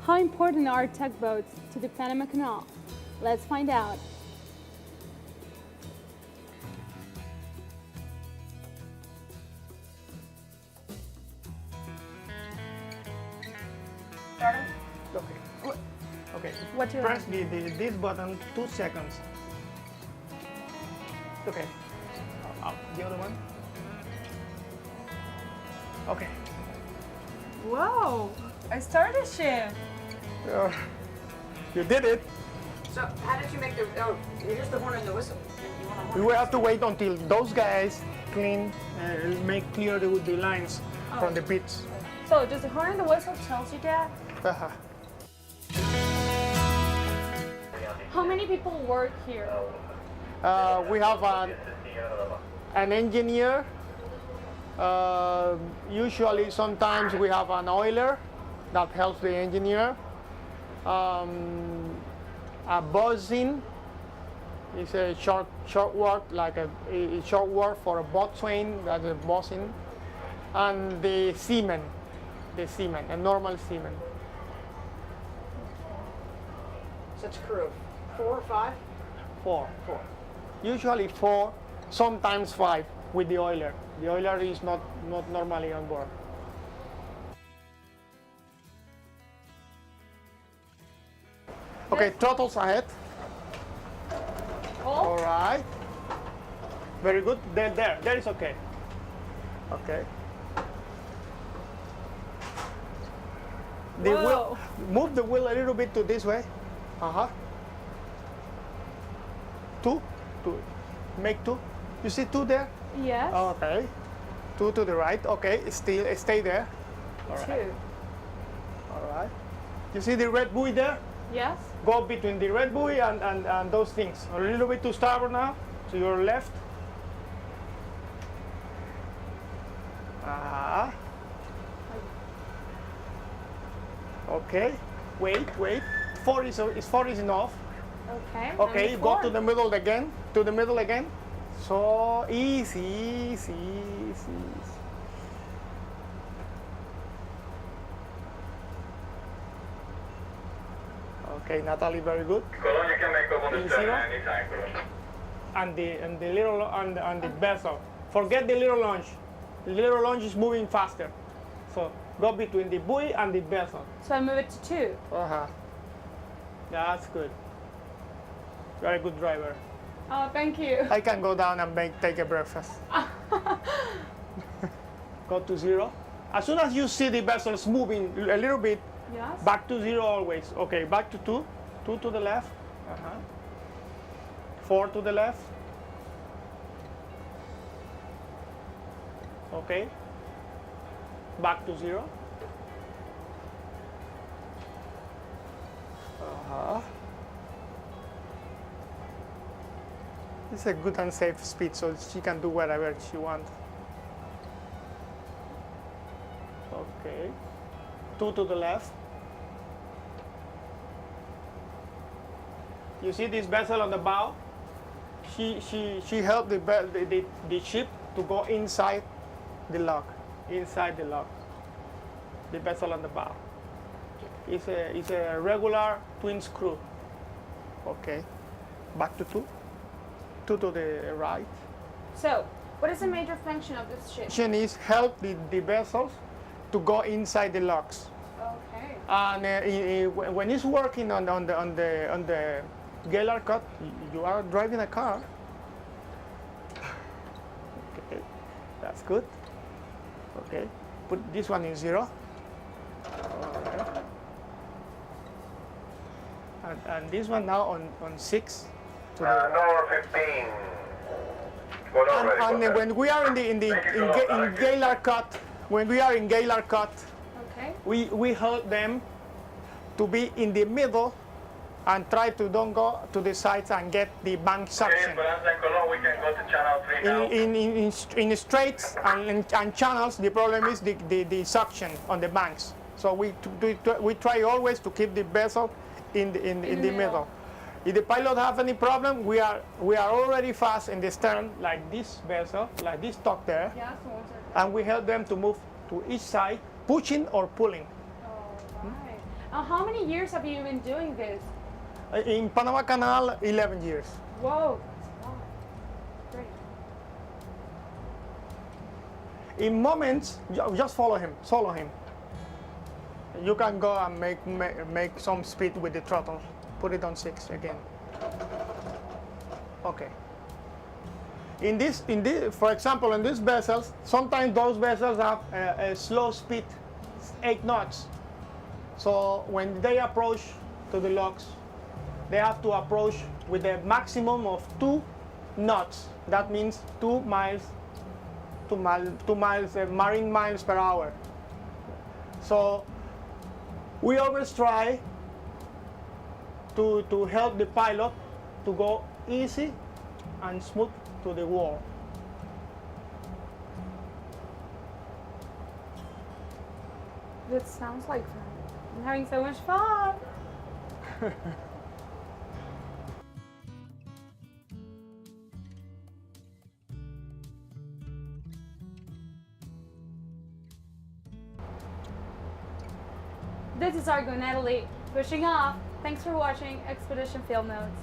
How important are tugboats to the Panama Canal? Let's find out. Okay. Okay. What do you Press this button 2 seconds. Okay. Up. The other one. Okay. Whoa! I started a ship. You did it. So how did you make the, oh, here's the horn and the whistle. You want a horn? We will have to wait until those guys clean, make clear the lines from the bits. So does the horn and the whistle tells you that? How many people work here? We have an engineer. Usually, sometimes we have an oiler that helps the engineer. A bosun is a short word, like a short word for a boatswain, that's a bosun. And the seaman, a normal seaman. Such crew of 4 or 5? Four. Usually 4, sometimes 5 with the oiler. The oiler is not normally on board. Okay, throttles ahead. All right. Very good. There is okay. Okay. The wheel, move the wheel a little bit to this way. 2. Make 2. You see 2 there? Yes. Okay. 2 to the right. Okay. Stay there. All right. 2. All right. You see the red buoy there? Yes. Go between the red buoy and those things. A little bit to starboard now, to your left. Okay. Wait. 4 is enough. Okay. Okay. Go to the middle again. So easy. Okay, Natalie, very good. Cologne, you can make up on the stern Easy. anytime, Cologne. And the little on the vessel. Forget the little launch. The little launch is moving faster. So go between the buoy and the vessel. So I move it to 2. That's good. Very good driver. Oh, thank you. I can go down and take a breakfast. Go to 0. As soon as you see the vessels moving a little bit, Yes. back to 0 always. Okay, back to 2. 2 to the left. 4 to the left. Okay. Back to 0. It's a good and safe speed, so she can do whatever she wants. Okay. 2 to the left. You see this vessel on the bow? She helped the ship to go inside the lock. The vessel on the bow. It's a regular twin screw. Okay. Back to 2. 2 to the right. So, what is the major function of this ship? Function is help the vessels to go inside the locks. Okay. And when it's working on the Gaylord cut, you are driving a car. Okay, that's good. Okay, put this one in 0. Okay. And this one now on 6. Number 15. Well, not ready for And that. when we are in Gaylord cut, Okay. we help them to be in the middle and try to don't go to the sides and get the bank Okay, suction. Esperanza and Cologne, we can go to channel 3 now. In straits and channels, the problem is the suction on the banks. So we try always to keep the vessel in the middle. If the pilot have any problem, we are already fast in the stern, like this vessel, like this dock there, Yeah, so what's and we help them to move to each side, pushing or pulling. All right. How many years have you been doing this? In Panama Canal, 11 years. Whoa. Wow. Great. In moments, just follow him, You can go and make some speed with the throttle. Put it on 6 again. Okay. For example, in these vessels, sometimes those vessels have a slow speed, 8 knots. So when they approach to the locks, they have to approach with a maximum of 2 knots. That means 2 miles, marine miles per hour. So we always try to help the pilot to go easy and smooth to the wall. That sounds like fun. I'm having so much fun. This is Argo Natalie, pushing off. Thanks for watching Expedition Field Notes.